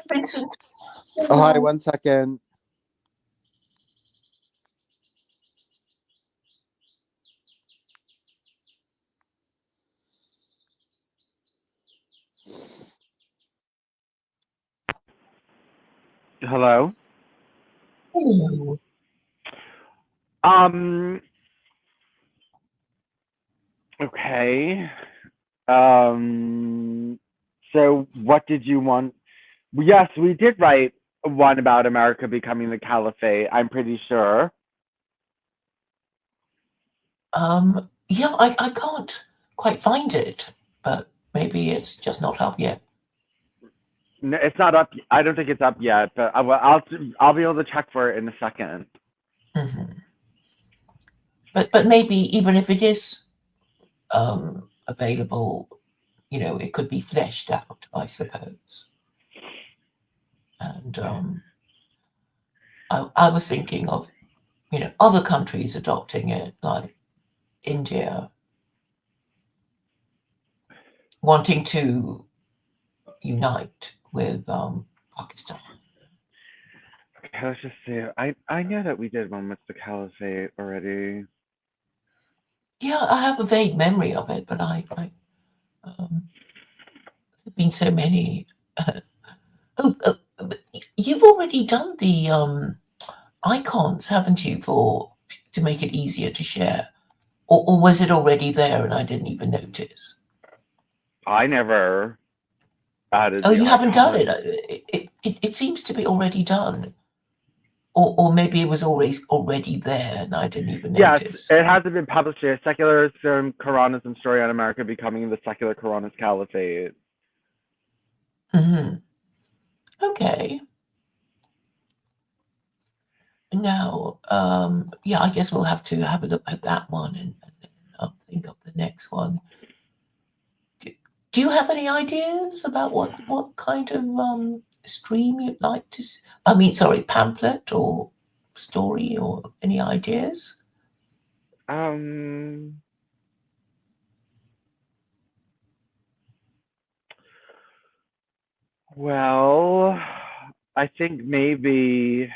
Vincent. Oh, hi, 1 second. Hello. Hello. Um. Okay. Um. So, what did you want? Yes, we did write one about America becoming the caliphate. I'm pretty sure. Yeah, I can't quite find it, but maybe it's just not up yet. No, it's not up. I don't think it's up yet, but I'll be able to check for it in a second. Hmm. But maybe even if it is available, it could be fleshed out, I suppose. And I was thinking of, other countries adopting it, like India wanting to unite with Pakistan. Okay, let's just see. I know that we did one with the caliphate already. Yeah, I have a vague memory of it, but um, there've been so many. But you've already done the icons, haven't you, for to make it easier to share, or was it already there and I didn't even notice? I never added Oh, the you haven't done it. icon. It seems to be already done, or maybe it was always already there and I didn't even Yes, notice. it hasn't been published yet. Secularism, Koranism story on America becoming the secular Koranist caliphate. Hmm. Okay. Now, yeah, I guess we'll have to have a look at that one and then think of the next one. Do you have any ideas about what kind of stream you'd like to? I mean, sorry, pamphlet or story or any ideas? Um, well, I think maybe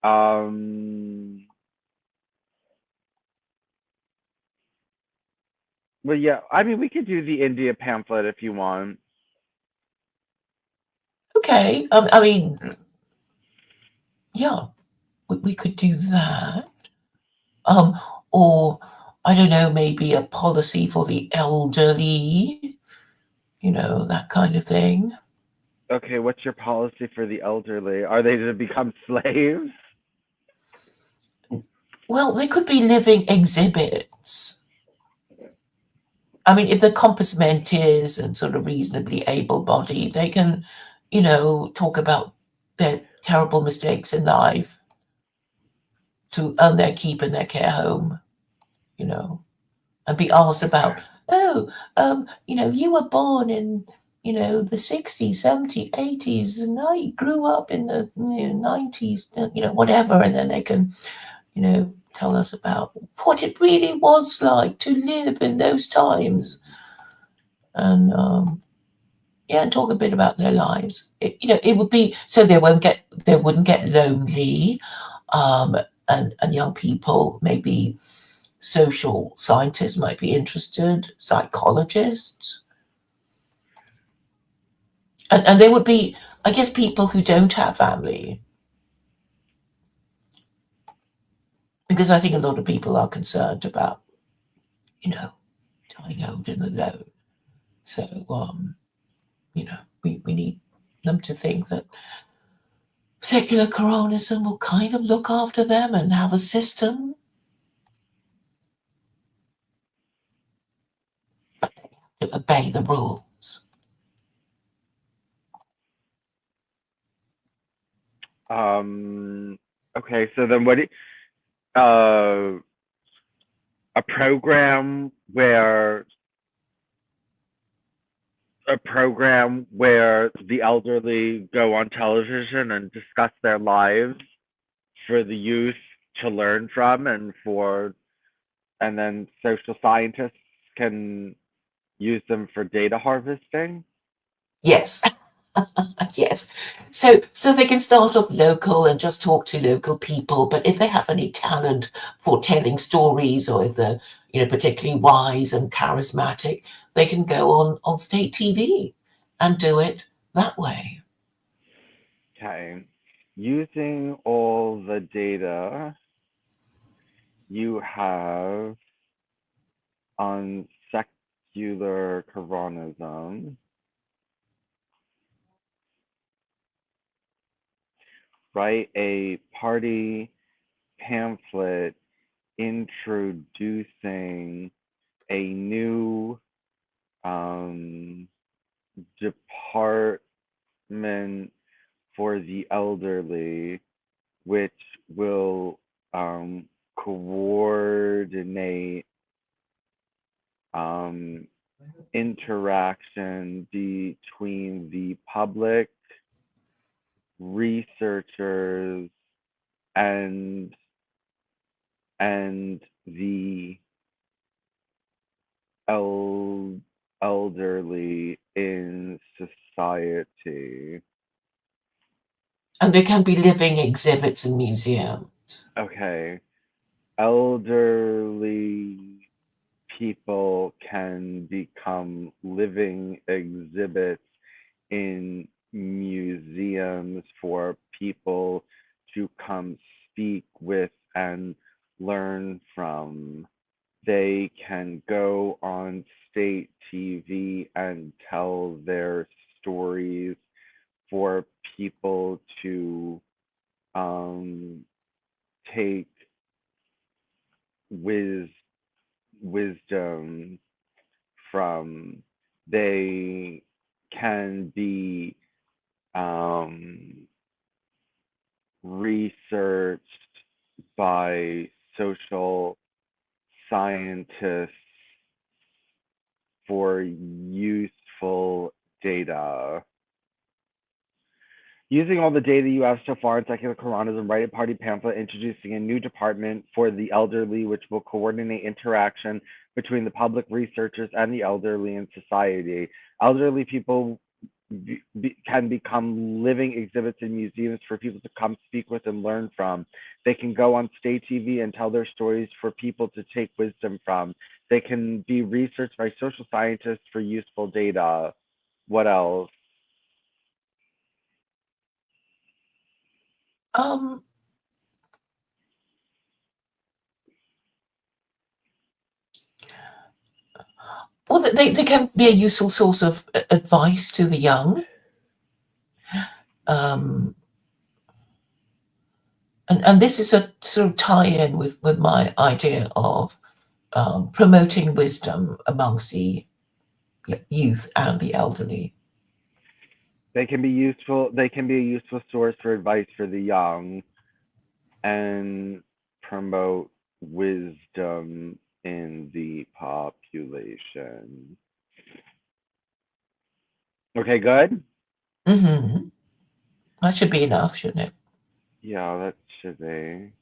um well yeah, I mean we could do the India pamphlet if you want. Okay, I mean, yeah, we could do that. Um, or I don't know, maybe a policy for the elderly, that kind of thing. Okay, what's your policy for the elderly? Are they to become slaves? Well, they could be living exhibits. I mean, if they're compass mentis and sort of reasonably able-bodied, they can, talk about their terrible mistakes in life to earn their keep in their care home, you know, and be asked about, oh, you were born in, the 60s, 70s, 80s, and I grew up in the 90s, whatever, and then they can, tell us about what it really was like to live in those times. And yeah, and talk a bit about their lives. It would be so they wouldn't get lonely, um, and young people, maybe social scientists might be interested, psychologists, and they would be, I guess, people who don't have family, because I think a lot of people are concerned about, dying old and alone. So, we need them to think that secular Koranism will kind of look after them and have a system to obey the rules. Um, okay, so then uh a program where the elderly go on television and discuss their lives for the youth to learn from and then social scientists can use them for data harvesting? Yes. Yes. So they can start off local and just talk to local people, but if they have any talent for telling stories, or if they're, particularly wise and charismatic, they can go on state TV and do it that way. Okay. Using all the data you have on secular Koranism, write a party pamphlet introducing a new department for the elderly, which will coordinate interaction between the public, researchers, and the elderly in society. And they can be living exhibits in museums. Okay. Elderly people can become living exhibits in museums for people to come speak with and learn from. They can go on state TV and tell their stories for people to take wisdom from. They can be researched by social scientists for useful data. Using all the data you have so far in secular Koranism, write a party pamphlet introducing a new department for the elderly, which will coordinate interaction between the public, researchers, and the elderly in society. Elderly people can become living exhibits in museums for people to come speak with and learn from. They can go on state TV and tell their stories for people to take wisdom from. They can be researched by social scientists for useful data. What else? Um, well, they can be a useful source of advice to the young. Um, and this is a sort of tie-in with my idea of promoting wisdom amongst the youth and the elderly. They can be useful. They can be a useful source for advice for the young and promote wisdom in the population. Okay, good? Mm-hmm. That should be enough, shouldn't it? Yeah, that should be.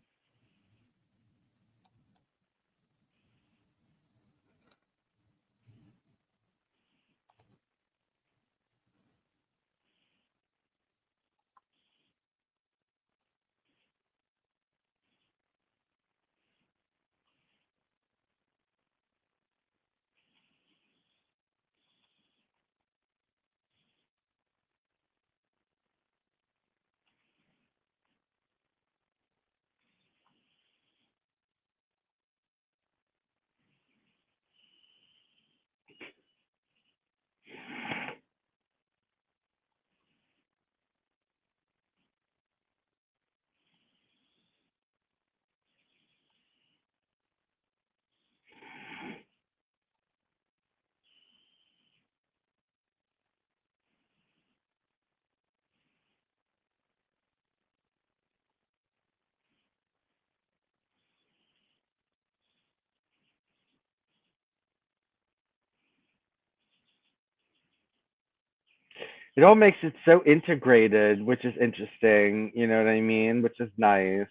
It all makes it so integrated, which is interesting. You know what I mean? Which is nice.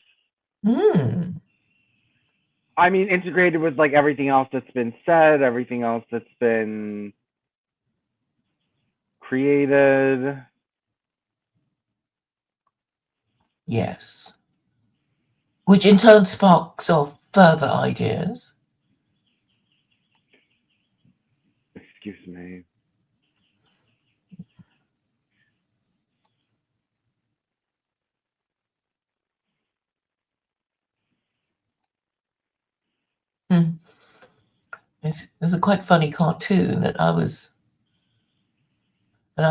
Mm. I mean, integrated with like everything else that's been said, everything else that's been created. Yes. Which in turn sparks off further ideas. Excuse me. There's a quite funny cartoon that I'm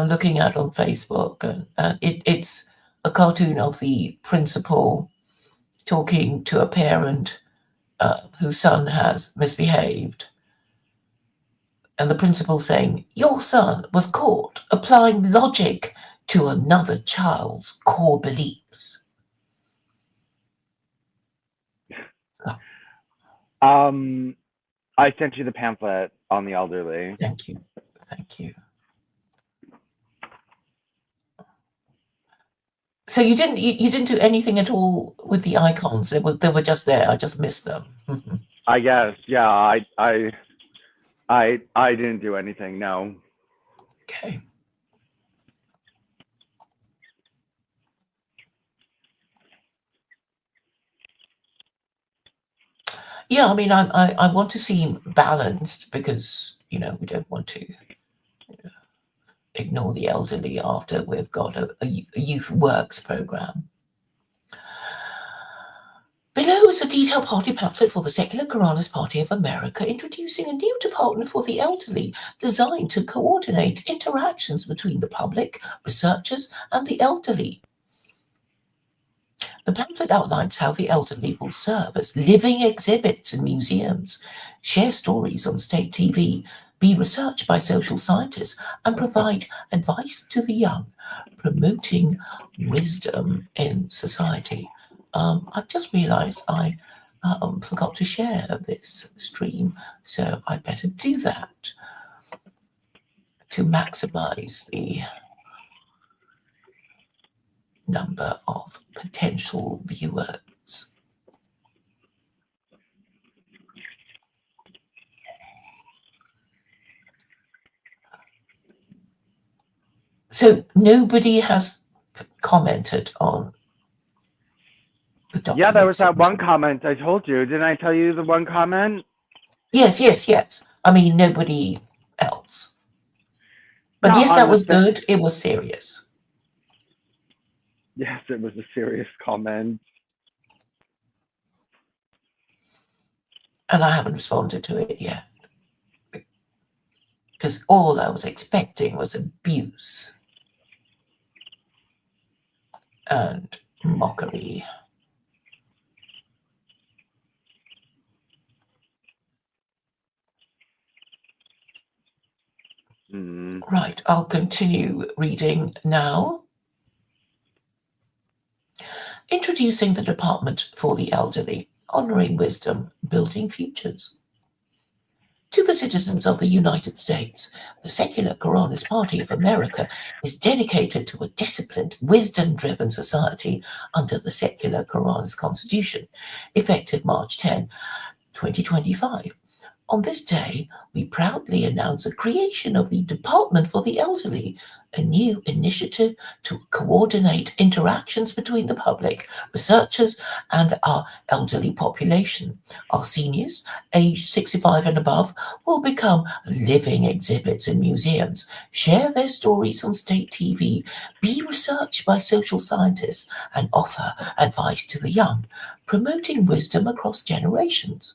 looking at on Facebook, and it's a cartoon of the principal talking to a parent whose son has misbehaved, and the principal saying, "Your son was caught applying logic to another child's core beliefs." I sent you the pamphlet on the elderly. Thank you. Thank you. So you didn't do anything at all with the icons. They were just there. I just missed them. I guess, yeah. I didn't do anything. No. Okay. Yeah, I mean, I want to seem balanced because we don't want to ignore the elderly after we've got a youth works program. Below is a detailed party pamphlet for the Secular Koranist Party of America, introducing a new department for the elderly designed to coordinate interactions between the public, researchers, and the elderly. The pamphlet outlines how the elderly will serve as living exhibits in museums, share stories on state TV, be researched by social scientists, and provide advice to the young, promoting wisdom in society. I've just realized I forgot to share this stream, so I better do that to maximize the number of potential viewers. So nobody has commented on the document. Yeah, there was that one comment I told you. Didn't I tell you the one comment? Yes. I mean, nobody else. But No, yes, that was good. It was serious. Yes, it was a serious comment. And I haven't responded to it yet. Because all I was expecting was abuse and mockery. Right, I'll continue reading now. Introducing the Department for the Elderly, Honoring Wisdom, Building Futures. To the citizens of the United States, the Secular Koranist Party of America is dedicated to a disciplined, wisdom-driven society under the Secular Koranist Constitution, effective March 10, 2025. On this day, we proudly announce the creation of the Department for the Elderly, a new initiative to coordinate interactions between the public, researchers, and our elderly population. Our seniors, aged 65 and above, will become living exhibits in museums, share their stories on state TV, be researched by social scientists, and offer advice to the young, promoting wisdom across generations.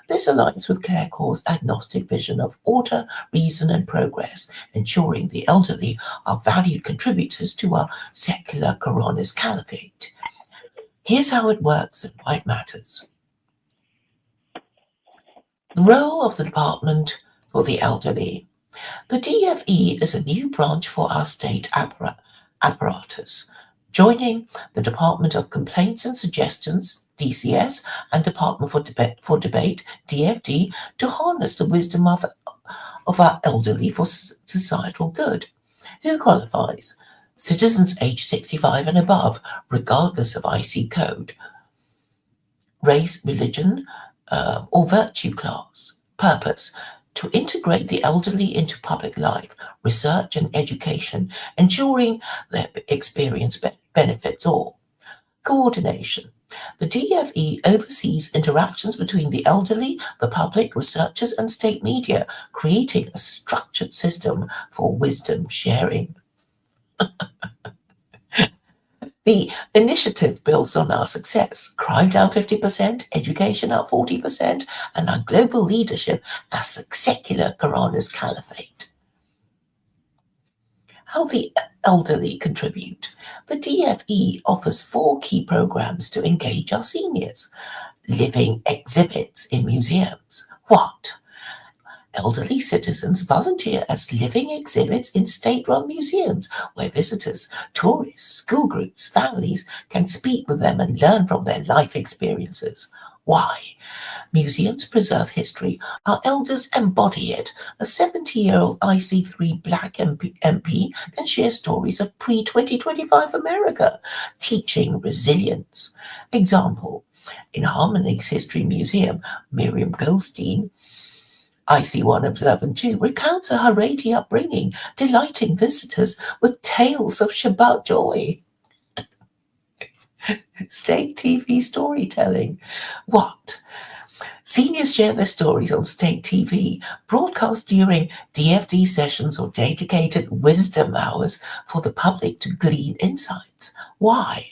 This aligns with CareCore's agnostic vision of order, reason, and progress, ensuring the elderly are valued contributors to our secular Koranist caliphate. Here's how it works and why it matters. The role of the Department for the Elderly. The DFE is a new branch for our state apparatus, joining the Department of Complaints and Suggestions, DCS, and Department for Debate, DFD, to harness the wisdom of our elderly for societal good. Who qualifies? Citizens aged 65 and above, regardless of IC code, race, religion, or virtue class. Purpose: to integrate the elderly into public life, research and education, ensuring their experience benefits all. Coordination. The DFE oversees interactions between the elderly, the public, researchers, and state media, creating a structured system for wisdom sharing. The initiative builds on our success: crime down 50%, education up 40%, and our global leadership as a secular Koranist caliphate. How the elderly contribute. The DFE offers 4 key programs to engage our seniors. Living exhibits in museums. What? Elderly citizens volunteer as living exhibits in state-run museums where visitors, tourists, school groups, families can speak with them and learn from their life experiences. Why? Museums preserve history. Our elders embody it. A 70-year-old IC3 Black MP can share stories of pre-2025 America, teaching resilience. Example, in Harmony's History Museum, Miriam Goldstein, IC1 Observant 2, recounts a Haredi upbringing, delighting visitors with tales of Shabbat joy. State TV storytelling. What? Seniors share their stories on state TV, broadcast during DFD sessions or dedicated wisdom hours for the public to glean insights. Why?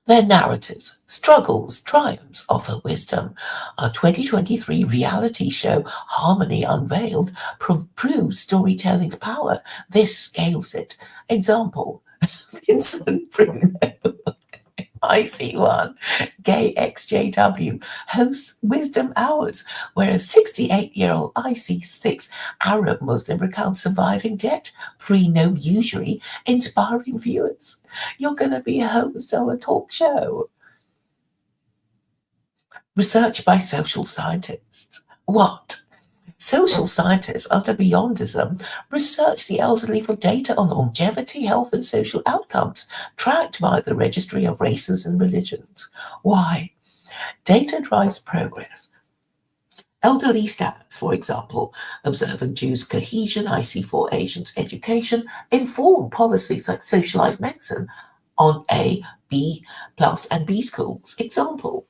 Their narratives, struggles, triumphs offer wisdom. Our 2023 reality show, Harmony Unveiled, proves storytelling's power. This scales it. Example, Vincent, Bruno, IC1, Gay XJW hosts Wisdom Hours, where a 68-year-old IC6 Arab Muslim recounts surviving debt, pre-no usury, inspiring viewers. You're going to be a host of a talk show. Research by social scientists. What? Social scientists under Beyondism research the elderly for data on longevity, health, and social outcomes, tracked by the Registry of Races and Religions. Why? Data drives progress. Elderly stats, for example, observant Jews' cohesion, IC4 Asians' education, inform policies like socialized medicine on A, B plus, and B schools. Example,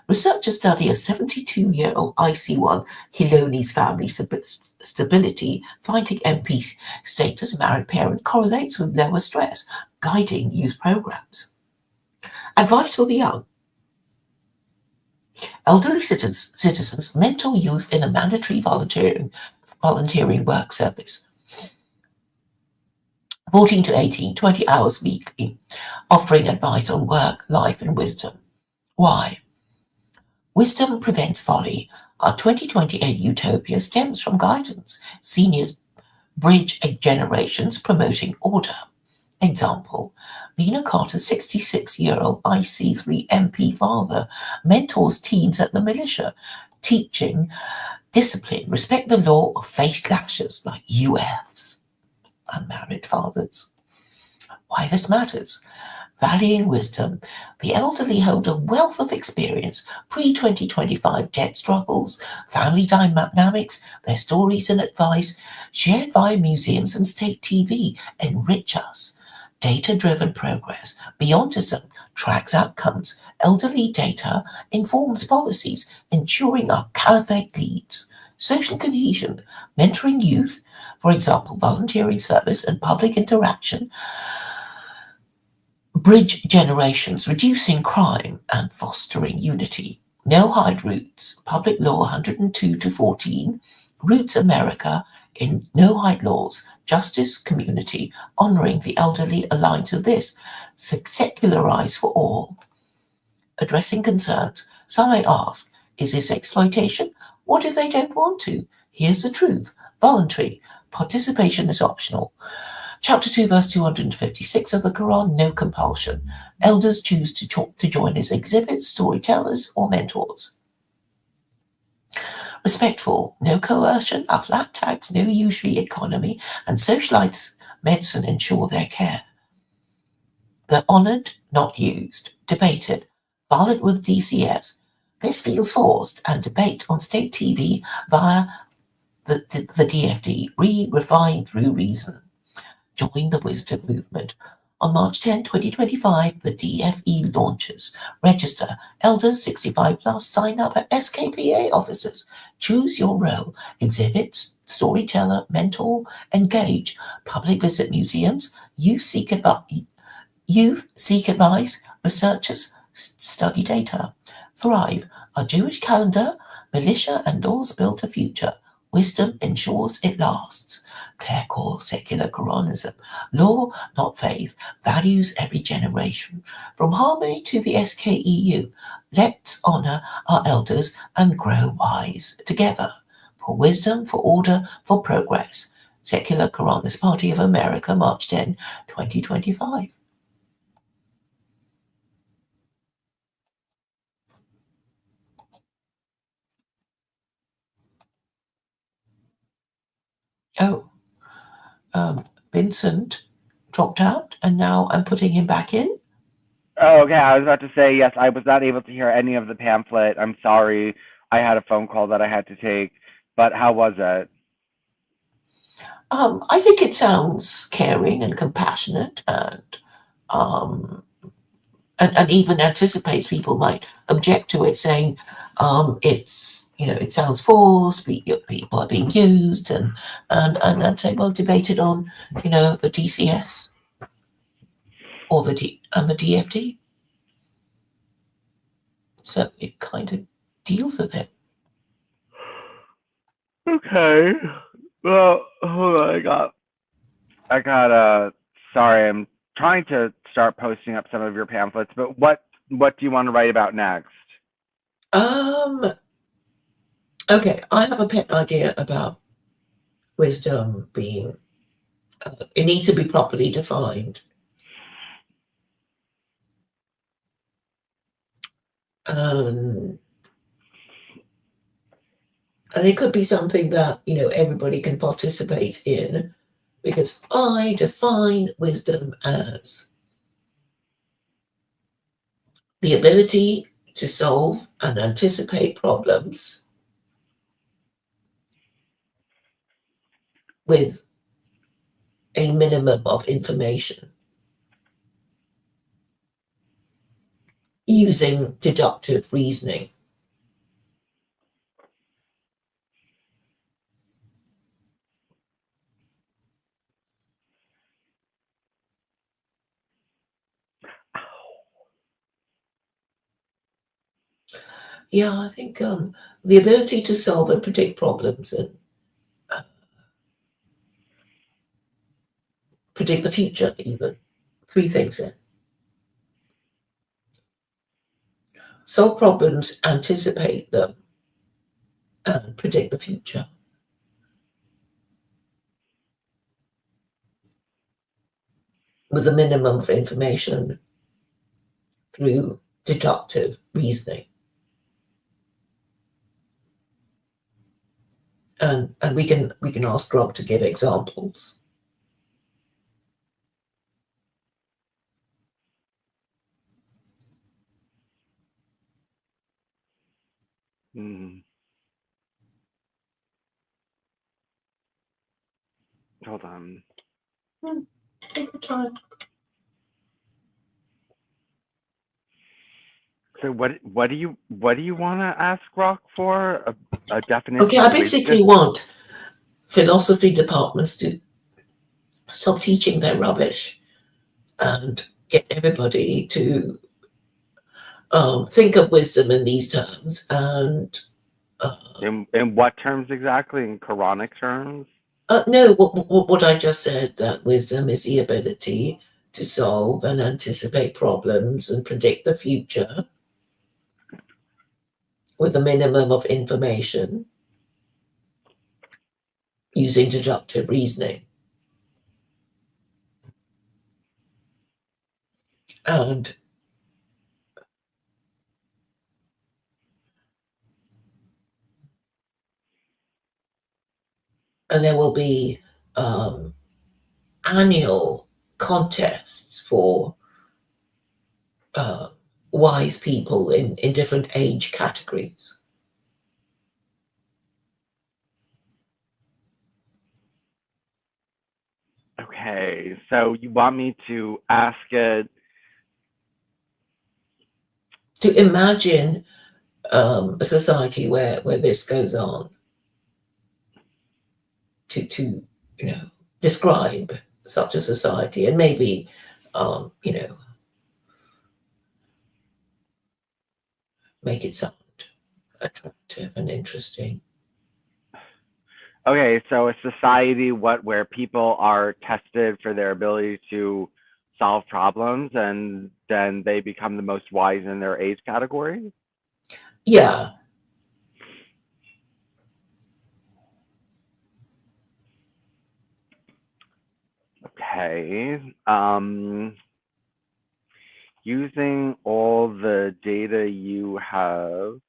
Researchers study a 72-year-old IC1 Hiloni's family stability, finding MP status married parent correlates with lower stress, guiding youth programs. Advice for the young. Elderly citizens mentor youth in a mandatory volunteering work service. 14 to 18, 20 hours weekly, offering advice on work, life, and wisdom. Why? Wisdom prevents folly. Our 2028 utopia stems from guidance. Seniors bridge generations, promoting order. Example, Mina Carter's 66-year-old IC3 MP father mentors teens at the militia, teaching discipline, respect the law, or face lashes like UFs. Unmarried fathers. Why this matters? Valuing wisdom, the elderly hold a wealth of experience, pre-2025 debt struggles, family dynamics, their stories and advice, shared via museums and state TV, enrich us. Data-driven progress, Beyondism tracks outcomes, elderly data informs policies, ensuring our caliphate leads. Social cohesion, mentoring youth, for example, volunteering service and public interaction, bridge generations, reducing crime and fostering unity. No-hide roots, Public Law 102 to 14, Roots America in no-hide laws, justice, community, honouring the elderly aligned to this, secularise for all. Addressing concerns. Some may ask, is this exploitation? What if they don't want to? Here's the truth. Voluntary. Participation is optional. Chapter 2, verse 256 of the Quran, no compulsion. Elders choose to join as exhibits, storytellers, or mentors. Respectful, no coercion, our flat tax, no usury economy, and socialized medicine ensure their care. The honoured, not used. Debated, violent with DCS, This feels forced, and debate on state TV via the DFD, refined through reason. Join the wisdom movement. On March 10, 2025, the DFE launches. Register. Elders 65 plus sign up at SKPA offices. Choose your role. Exhibit, storyteller, mentor, engage. Public visit museums. Youth seek advice. Researchers study data. Thrive. A Jewish calendar. Militia and laws build a future. Wisdom ensures it lasts. Care Core Secular Koranism. Law, not faith. Values every generation. From Harmony to the SKEU. Let's honour our elders and grow wise together. For wisdom, for order, for progress. Secular Koranist Party of America, March 10, 2025. Oh, Vincent dropped out, and now I'm putting him back in. Oh, okay. I was about to say, yes, I was not able to hear any of the pamphlet. I'm sorry. I had a phone call that I had to take. But how was it? I think it sounds caring and compassionate, and even anticipates people might object to it, saying it's it sounds forced, people are being used, and say, well, debate it on the DCS or the DFD. So it kind of deals with it. Okay. Well, hold on. Sorry, I'm trying to start posting up some of your pamphlets, but what do you want to write about next? Okay, I have a pet idea about wisdom being, it needs to be properly defined. And it could be something that, everybody can participate in, because I define wisdom as the ability to solve and anticipate problems with a minimum of information, using deductive reasoning. Yeah, I think the ability to solve and predict problems and predict the future, even. 3 things there. Solve problems, anticipate them, and predict the future. With a minimum of information through deductive reasoning. And we can ask Grog to give examples. Hold on. Take your time. So what do you want to ask Rock for? A definition? Okay, I basically want philosophy departments to stop teaching their rubbish and get everybody to think of wisdom in these terms. And in what terms exactly? In Quranic terms? No, what I just said, that wisdom is the ability to solve and anticipate problems and predict the future with a minimum of information using deductive reasoning. And there will be annual contests for wise people in different age categories. Okay, so you want me to ask it to imagine a society where this goes on, to describe such a society, and maybe make it sound attractive and interesting. Okay, so a society where people are tested for their ability to solve problems, and then they become the most wise in their age category? Yeah. Okay. Using all the data you have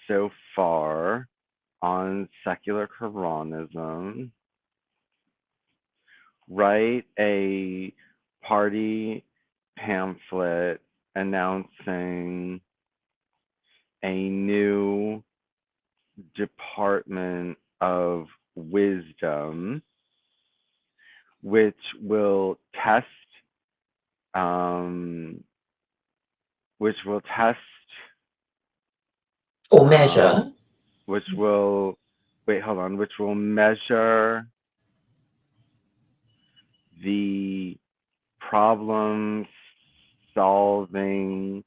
so far on secular Koranism, write a party pamphlet announcing a new department of wisdom, which will test Or measure. Which will measure the problem solving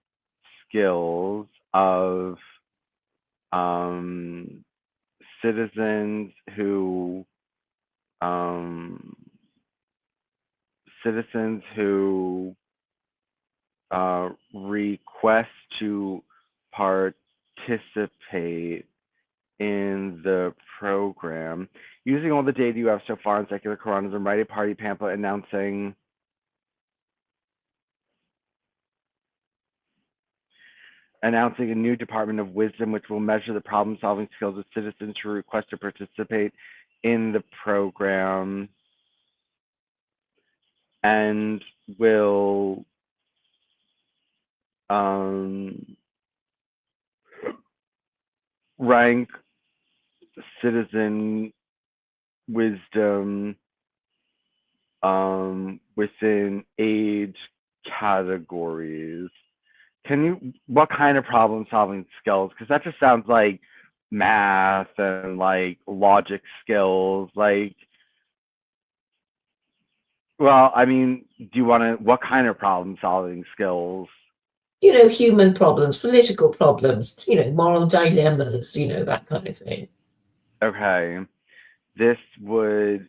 skills of citizens who request to participate in the program. Using all the data you have so far on secular Koranism, write a party pamphlet announcing a new department of wisdom, which will measure the problem-solving skills of citizens who request to participate in the program, and will rank citizen wisdom within age categories. What kind of problem solving skills? Because that just sounds like math and like logic skills. Like, well, I mean, what kind of problem solving skills? Human problems, political problems, moral dilemmas, that kind of thing. Okay. This would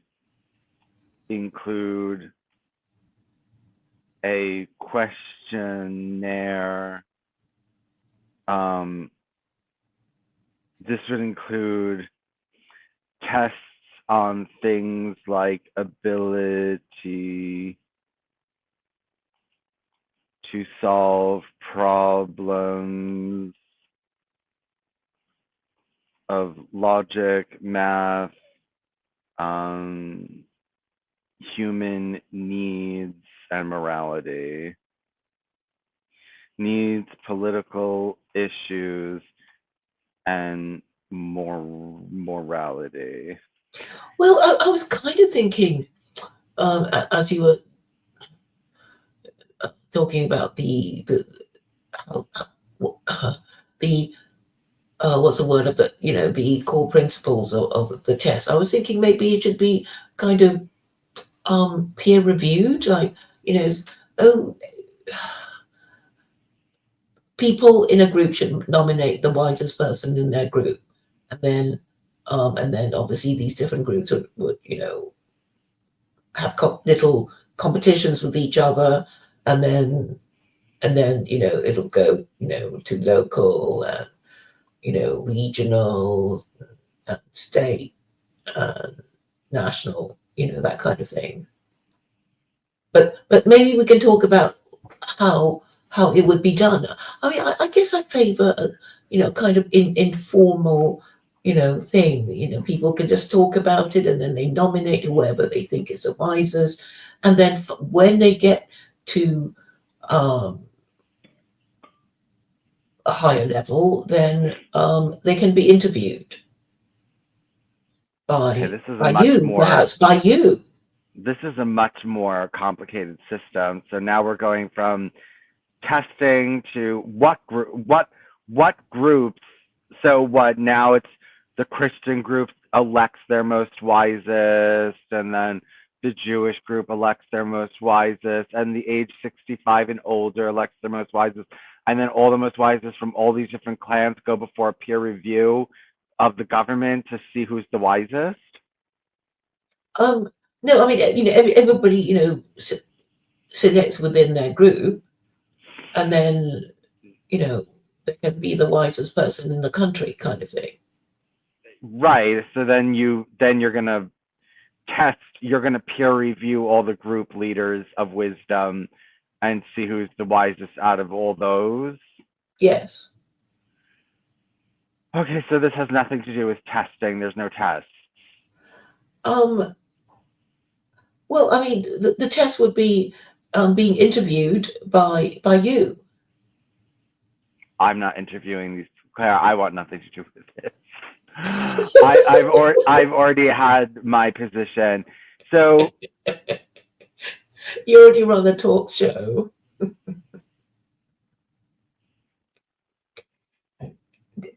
include a questionnaire. This would include tests on things like ability to solve problems of logic, math, human needs, and morality. Needs, political issues, and morality. Well, I was kind of thinking, as you were talking about the what's the word of the core principles of the test. I was thinking maybe it should be kind of peer reviewed, like people in a group should nominate the wisest person in their group, and then obviously these different groups would have little competitions with each other, and then it'll go to local and regional and state and national, that kind of thing. But maybe we can talk about how it would be done. I mean, I guess I favor kind of informal thing. People can just talk about it, and then they nominate whoever they think is the wisest, and then when they get to um, a higher level, then they can be interviewed Okay, by you, perhaps by you. this is a much more complicated system. So now we're going from testing to what groups. So what now? It's the Christian group elects their most wisest, and then the Jewish group elects their most wisest, and the age 65 and older elects their most wisest, and then all the most wisest from all these different clans go before a peer review of the government to see who's the wisest. No, I mean, everybody, selects within their group, and then, they can be the wisest person in the country, kind of thing. Right. So then you're gonna you're gonna peer review all the group leaders of wisdom and see who's the wisest out of all those. Yes. Okay, so this has nothing to do with testing. There's no tests. Well, I mean, the test would be being interviewed by you. I'm not interviewing these. Claire, I want nothing to do with this. I've already had my position. So You already run the talk show.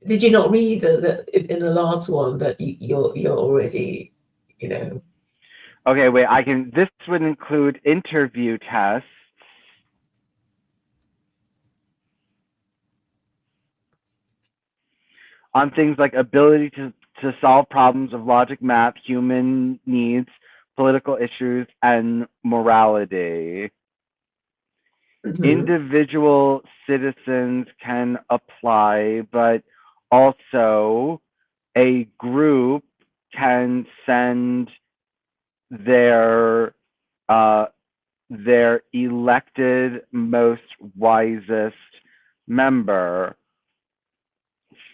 Did you not read in the last one that you're already, okay, wait. This would include interview tests. On things like ability to solve problems of logic, math, human needs, political issues, and morality. Mhm. Individual citizens can apply, but also a group can send their elected most wisest member.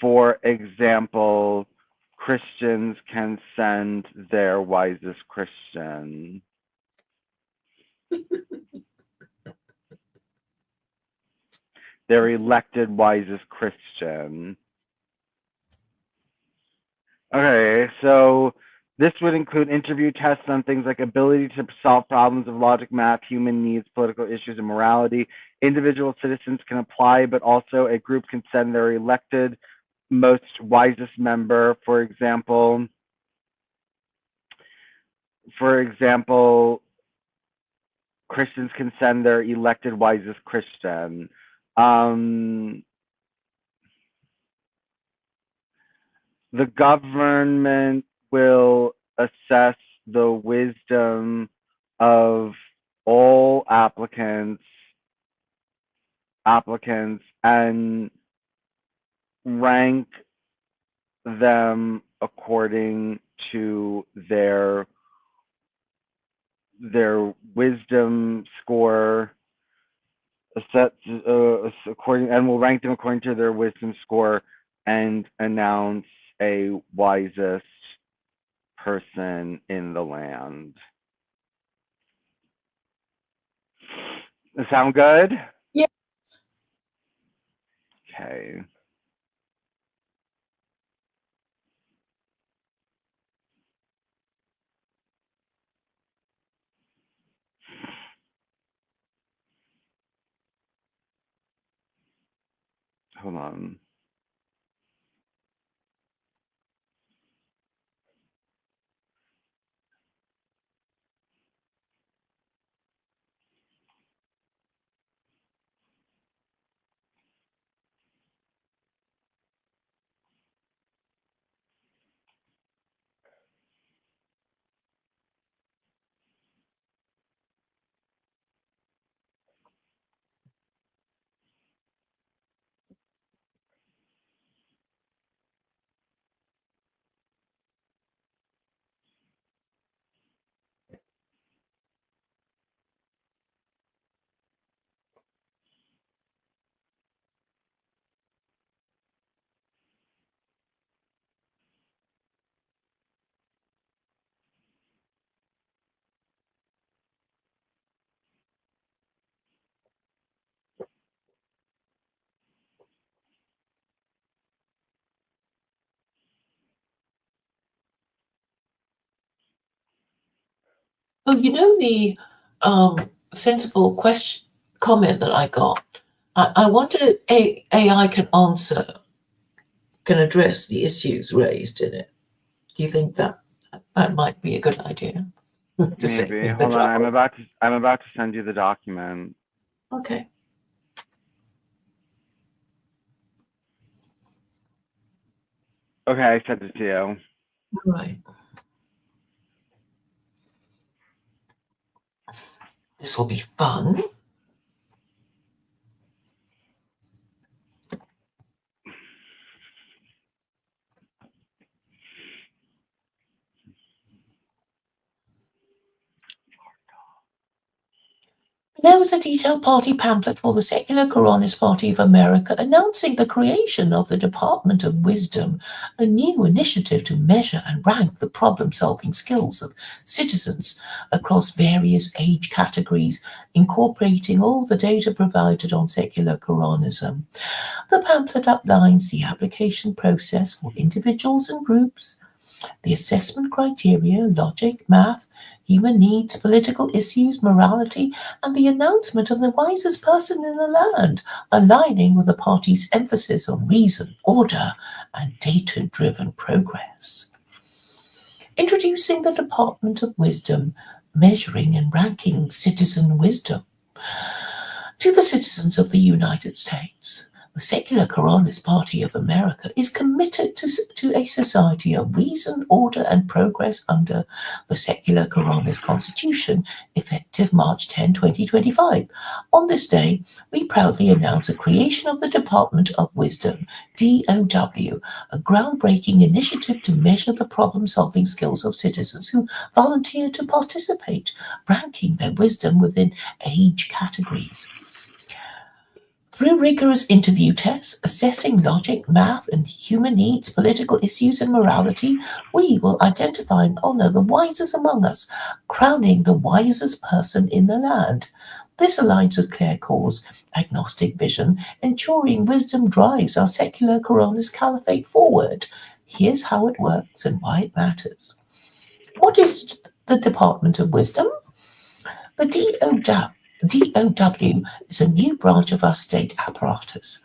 For example, Christians can send their wisest Christian. Their elected wisest Christian. Okay, so this would include interview tests on things like ability to solve problems of logic, math, human needs, political issues, and morality. Individual citizens can apply, but also a group can send their elected most wisest member. For example, Christians can send their elected wisest Christian. The government will assess the wisdom of all applicants and rank them according to their wisdom score, and will rank them according to their wisdom score and announce a wisest person in the land. Does that sound good? Yes. Okay. Hold on. Well, you know the sensible question comment that I got. I wonder if AI can address the issues raised in it. Do you think that might be a good idea to save Maybe. me the Hold on. trouble? I'm about to send you the document. Okay. Okay, I sent it to you. Right. This will be fun. There was a detailed party pamphlet for the Secular Koranist Party of America announcing the creation of the Department of Wisdom, a new initiative to measure and rank the problem-solving skills of citizens across various age categories, incorporating all the data provided on secular Koranism. The pamphlet outlines the application process for individuals and groups, the assessment criteria, logic, math, human needs, political issues, morality, and the announcement of the wisest person in the land, aligning with the party's emphasis on reason, order, and data-driven progress. Introducing the Department of Wisdom, measuring and ranking citizen wisdom. To the citizens of the United States, the Secular Koranist Party of America is committed to a society of reason, order, and progress under the Secular Koranist Constitution, effective March 10, 2025. On this day, we proudly announce the creation of the Department of Wisdom, DOW, a groundbreaking initiative to measure the problem-solving skills of citizens who volunteer to participate, ranking their wisdom within age categories. Through rigorous interview tests, assessing logic, math, and human needs, political issues, and morality, we will identify and honor the wisest among us, crowning the wisest person in the land. This aligns with Claire Corr's agnostic vision, ensuring wisdom drives our secular Koranist caliphate forward. Here's how it works and why it matters. What is the Department of Wisdom? The DOW is a new branch of our state apparatus,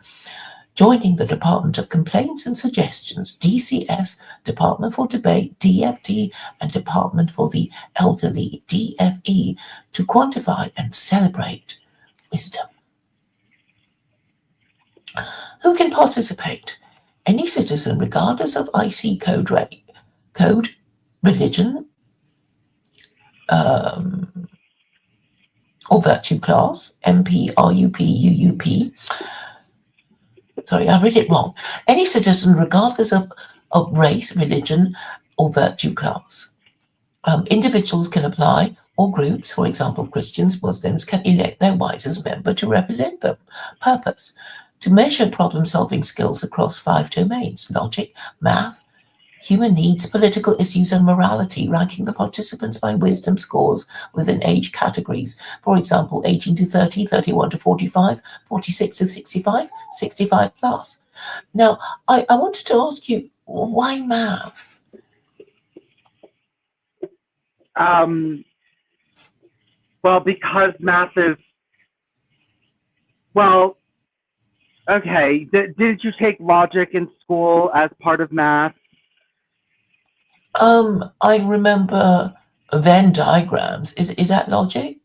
joining the Department of Complaints and Suggestions, DCS, Department for Debate, DFD, and Department for the Elderly, DFE, to quantify and celebrate wisdom. Who can participate? Any citizen, regardless of IC code, religion, or virtue class, MP, RUP, UUP. Sorry, I read it wrong. Any citizen, regardless of race, religion, or virtue class. Individuals can apply, or groups, for example, Christians, Muslims, can elect their wisest member to represent them. Purpose: to measure problem-solving skills across 5 domains: logic, math, human needs, political issues, and morality, ranking the participants by wisdom scores within age categories. For example, 18 to 30, 31 to 45, 46 to 65, 65 plus. Now, I wanted to ask you, why math? Well, because math is, well, okay. Did you take logic in school as part of math? I remember Venn diagrams. Is that logic?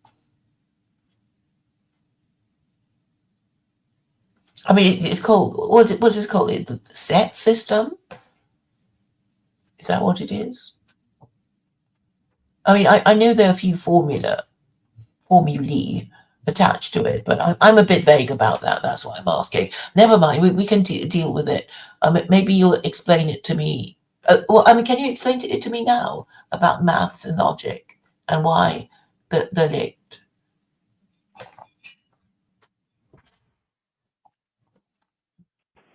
I mean, it's called, what is it called? The set system? Is that what it is? I mean, I know there are a few formulae attached to it, but I'm a bit vague about that. That's why I'm asking. Never mind, we can deal with it. Maybe you'll explain it to me. Well, I mean, can you explain it to me now about maths and logic and why they're linked?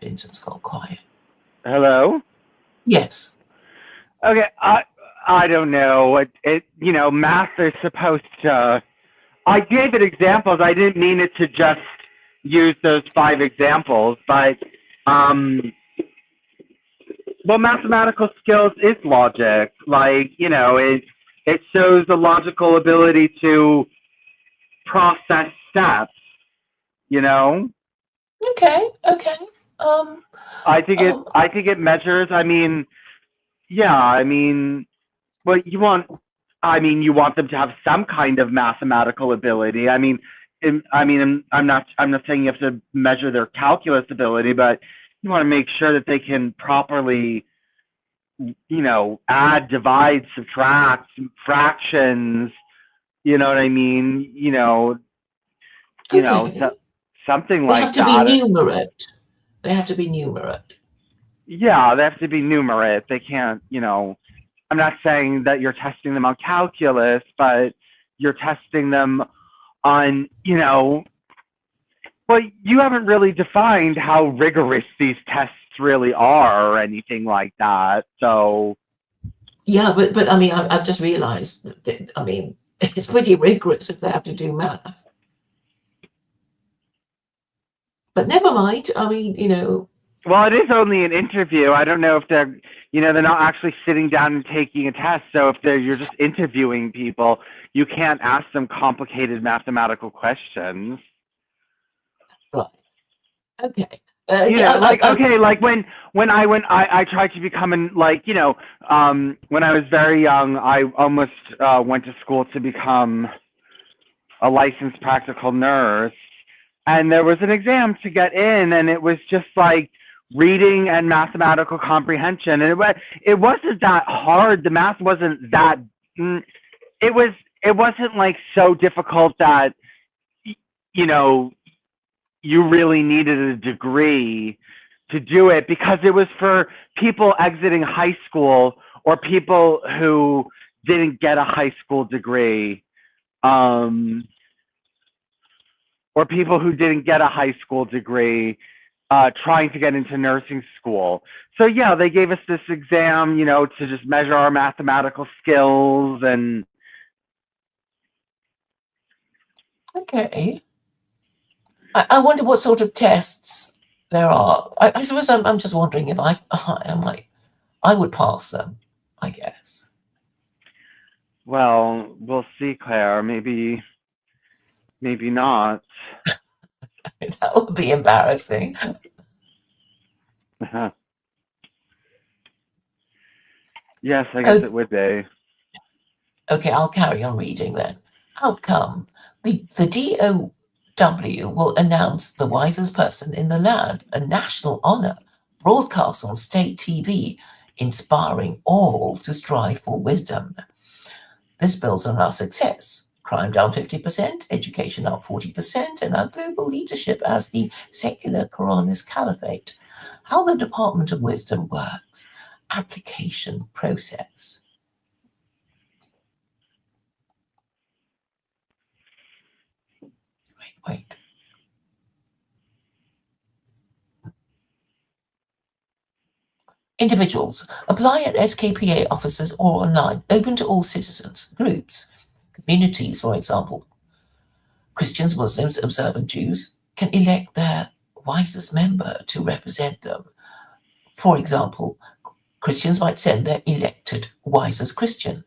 Vincent's got quiet. Hello? Yes. Okay, I don't know. Math is supposed to. I gave it examples. I didn't mean it to just use those 5 examples, but well, mathematical skills is logic. Like, It shows the logical ability to process steps, you know? Okay. I think Um, it measures, I mean, yeah, I mean, well, you want them to have some kind of mathematical ability. I'm not saying you have to measure their calculus ability, but you want to make sure that they can properly, add, divide, subtract, fractions. You know what I mean? okay. Something They have like to be that. numerate. They have to be numerate. Yeah, they have to be numerate. They can't, I'm not saying that you're testing them on calculus, but you're testing them on, well, you haven't really defined how rigorous these tests really are or anything like that. So Yeah, but I mean, I've just realised that, I mean, it's pretty rigorous if they have to do math. But never mind. I mean, well, it is only an interview. I don't know if they're not actually sitting down and taking a test. So if you're just interviewing people, you can't ask them complicated mathematical questions. right. Okay. Like when I tried to become when I was very young, I almost went to school to become a licensed practical nurse, and there was an exam to get in, and it was just like reading and mathematical comprehension, and it wasn't that hard. The math wasn't that. It wasn't like so difficult that you really needed a degree to do it, because it was for people exiting high school or people who didn't get a high school degree, or people who didn't get a high school degree trying to get into nursing school. So yeah, they gave us this exam, to just measure our mathematical skills. And okay. I wonder what sort of tests there are. I suppose I'm just wondering if I would pass them, I guess. well, we'll see, Claire. Maybe not. That would be embarrassing. Yes, I guess it would be. Okay, I'll carry on reading then. Outcome. The DOW will announce the wisest person in the land, a national honor, broadcast on state TV, inspiring all to strive for wisdom. This builds on our success. Crime down 50%, education up 40%, and our global leadership as the secular Koranist caliphate. How the Department of Wisdom works. Application process. Wait. Individuals. Apply at SKPA offices or online. Open to all citizens. Groups. Communities, for example. Christians, Muslims, observant Jews can elect their wisest member to represent them. For example, Christians might send their elected wisest Christian.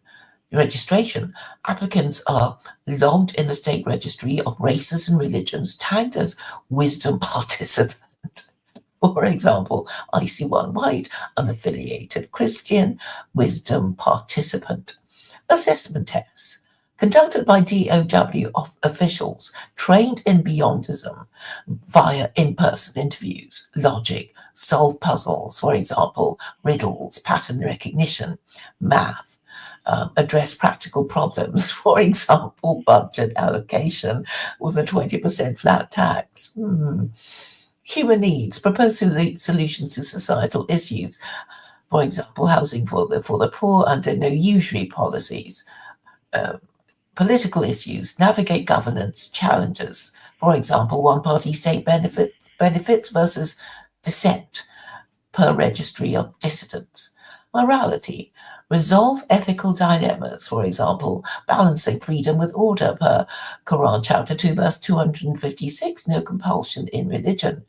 Registration. Applicants are logged in the state registry of races and religions, tagged as wisdom participant. For example, IC1 White, unaffiliated Christian, wisdom participant. Assessment tests conducted by DOW officials trained in Beyondism via in-person interviews, logic, solve puzzles, for example, riddles, pattern recognition, math, address practical problems, for example, budget allocation with a 20% flat tax. Human needs, propose solutions to societal issues, for example, housing for the poor under no usury policies, political issues, navigate governance challenges, for example, one-party state benefits versus dissent per registry of dissidents, morality, resolve ethical dilemmas, for example, balancing freedom with order per Quran chapter 2 verse 256, no compulsion in religion.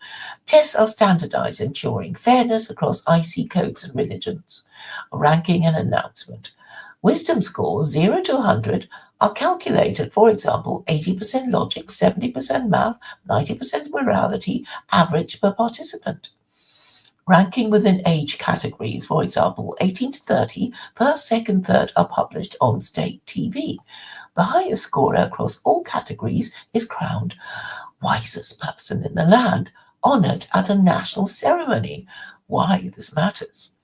Tests are standardized, ensuring fairness across IC codes and religions. Ranking and announcement. Wisdom scores 0 to 100 are calculated, for example, 80% logic, 70% math, 90% morality, average per participant. Ranking within age categories, for example, 18 to 30, first, second, third are published on state TV. The highest scorer across all categories is crowned wisest person in the land, honored at a national ceremony. Why this matters.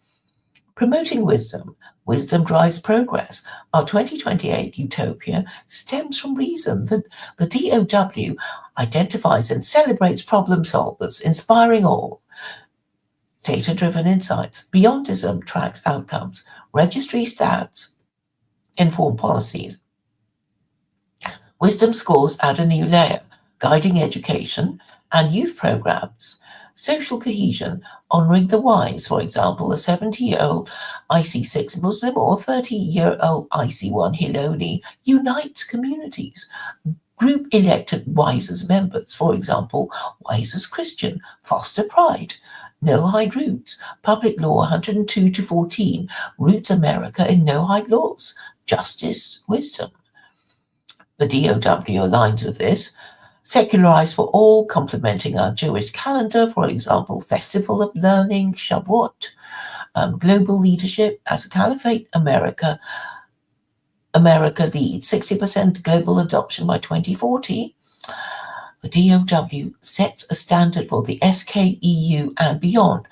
Promoting wisdom. Wisdom drives progress. Our 2028 utopia stems from reason. The DOW identifies and celebrates problem solvers, inspiring all. Data-driven insights. Beyondism tracks outcomes. Registry stats inform policies. Wisdom scores add a new layer, guiding education and youth programs. Social cohesion, honoring the wise, for example, a 70-year-old IC6 Muslim or 30-year-old IC1 Hiloni, unites communities. Group elected wisest members, for example, wisest Christian, foster pride. No-hide roots, public law 102 to 14, roots America in no-hide laws, justice, wisdom. The DOW aligns with this. Secularized for all, complementing our Jewish calendar, for example, Festival of Learning, Shavuot, global leadership as a caliphate, America leads 60% global adoption by 2040. The DOW sets a standard for the SKEU and beyond,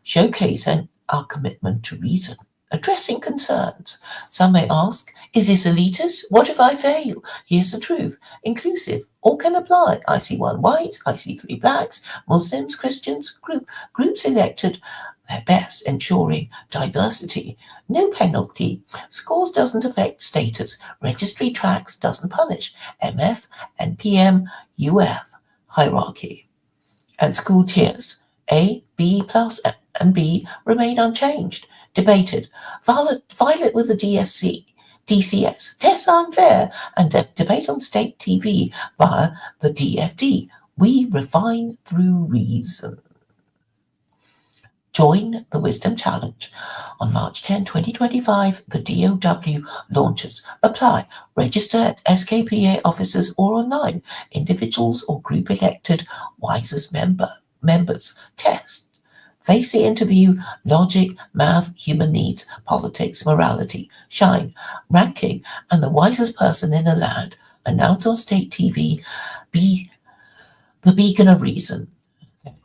showcasing our commitment to reason. Addressing concerns. Some may ask, is this elitist? What if I fail? Here's the truth. Inclusive. All can apply. I see one whites, I see three blacks, Muslims, Christians, groups elected their best, ensuring diversity. No penalty. Scores doesn't affect status. Registry tracks doesn't punish. MF, NPM, UF. Hierarchy. And school tiers. A, B plus, and B remain unchanged. Debated. Violet with the DCS. Tests are unfair. And debate on state TV via the DFD. We refine through reason. Join the Wisdom Challenge. On March 10, 2025, the DOW launches. Apply. Register at SKPA offices or online. Individuals or group elected wisest members. Test. Face the interview, logic, math, human needs, politics, morality, shine, ranking, and the wisest person in the land. Announce on state TV, be the beacon of reason.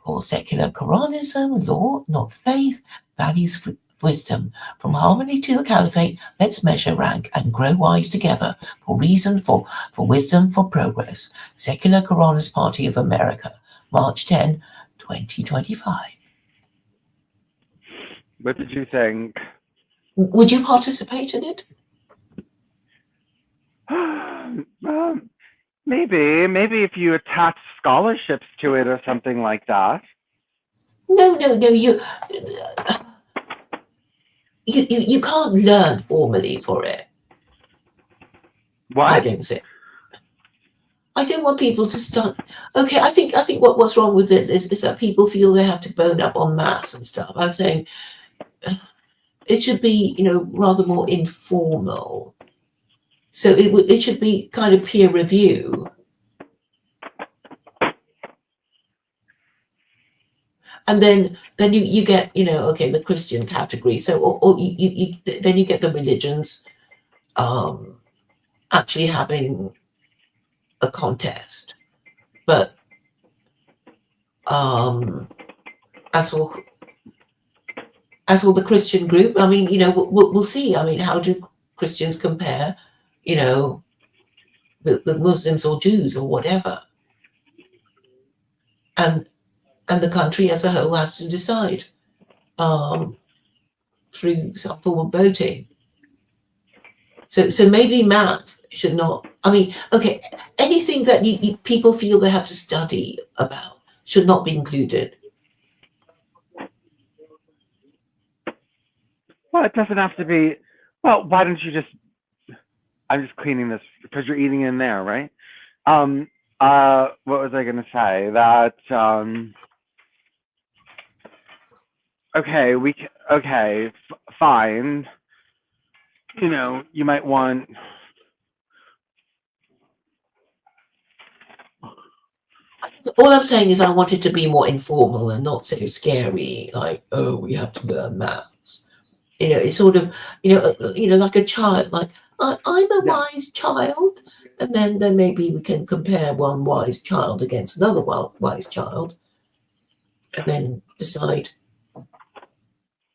Or secular Koranism, law, not faith, values wisdom. From harmony to the caliphate, let's measure rank and grow wise together for reason, for wisdom, for progress. Secular Koranist Party of America, March 10, 2025. What did you think? Would you participate in it? Maybe if you attach scholarships to it or something like that. No. You can't learn formally for it. What? I don't think. I don't want people to start. Okay, I think what's wrong with it is that people feel they have to bone up on maths and stuff. I'm saying it should be, rather more informal. So it should be kind of peer review. And then you get, okay, the Christian category. So or then you get the religions actually having a contest. But as for the Christian group, I mean, we'll see. I mean, how do Christians compare, with Muslims or Jews or whatever? And the country as a whole has to decide through some form of voting. So maybe math should not. I mean, okay, anything that people feel they have to study about should not be included. Well, it doesn't have to be. Well, why don't you just? I'm just cleaning this because you're eating in there, right? What was I going to say? That okay, fine. you might want. All I'm saying is I want it to be more informal and not so scary, like, oh, we have to learn maths. It's sort of, like a child, like, I'm a Yeah. wise child. And then maybe we can compare one wise child against another wise child and then decide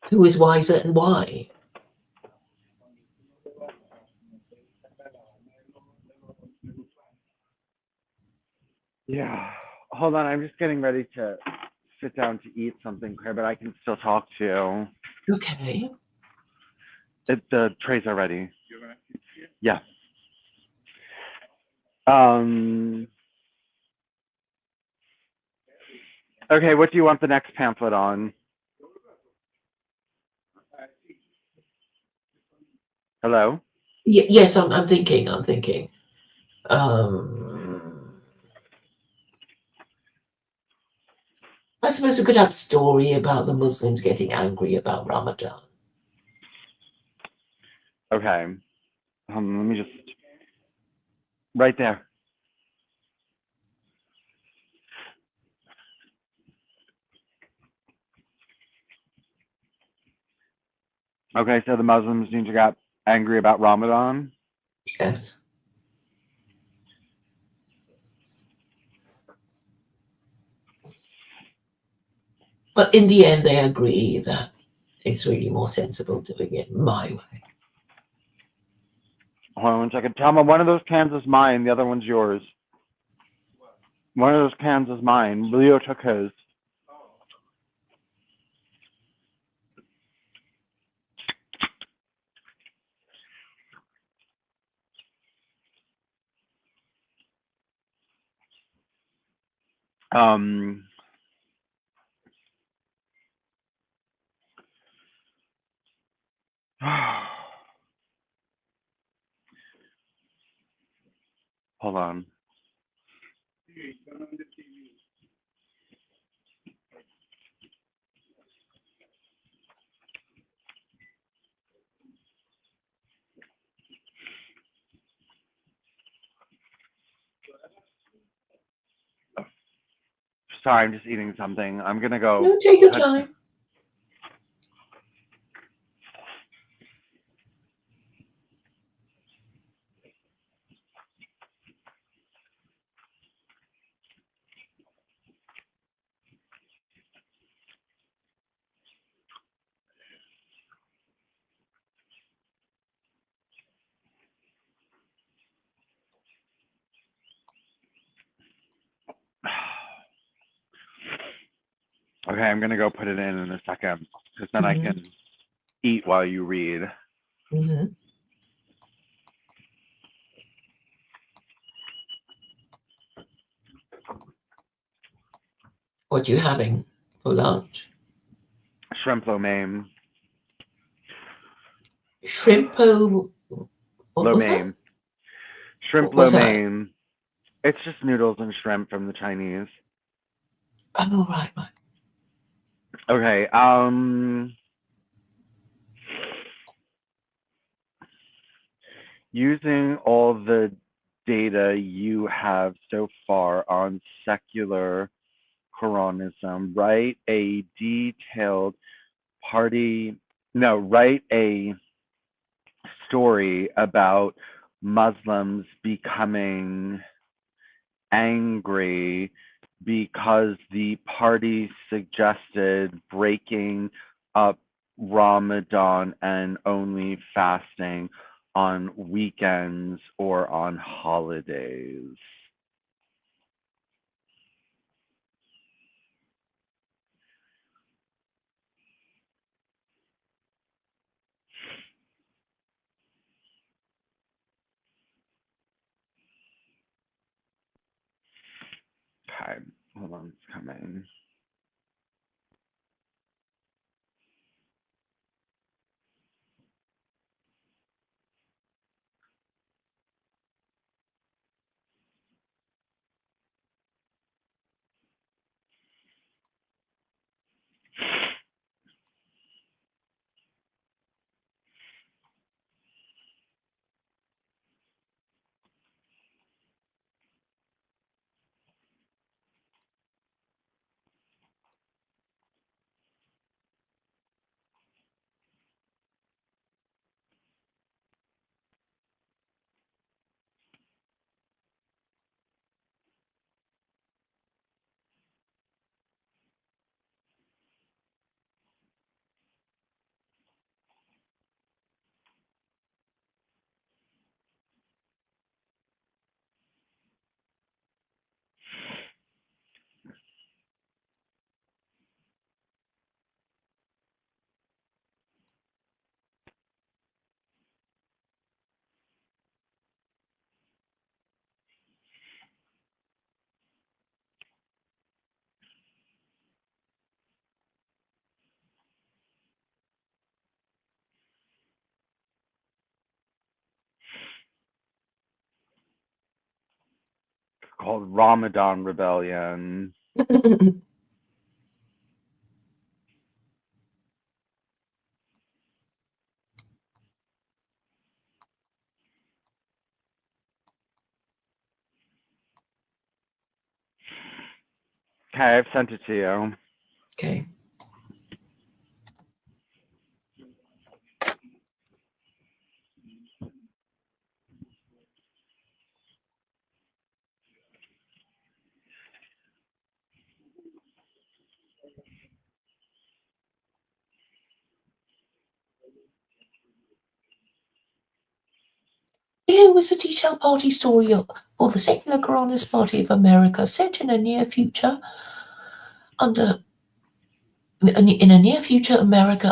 who is wiser and why. Yeah. Hold on, I'm just getting ready to sit down to eat something, Claire, but I can still talk to you. Okay. The trays are ready. Yeah. Um. Okay, what do you want the next pamphlet on? Hello? Yes, I'm thinking. I suppose we could have a story about the Muslims getting angry about Ramadan. Okay. Let me just. Right there. Okay, so the Muslims need to get angry about Ramadan. Yes. But in the end, they agree that it's really more sensible doing it my way. Hold on one second. Thelma, one of those cans is mine. The other one's yours. One of those cans is mine. Leo took his. Um. Hold on. Sorry, I'm just eating something. I'm gonna go. No, take your time. Okay, I'm gonna go put it in a second, because then I Mhm. can eat while you read. Mm-hmm. What are you having for lunch? Shrimp lo mein. Shrimpo. What Lo was that? mein. Shrimp What lo was that? mein. It's just noodles and shrimp from the Chinese. Oh, right. Okay. Using all the data you have so far on secular Koranism, write a story about Muslims becoming angry because the party suggested breaking up Ramadan and only fasting on weekends or on holidays. Okay, hold on, it's coming. called Ramadan Rebellion. Okay, I've sent it to you. Okay. Here was a detailed party story for the secular Koranist Party of America set in a near future America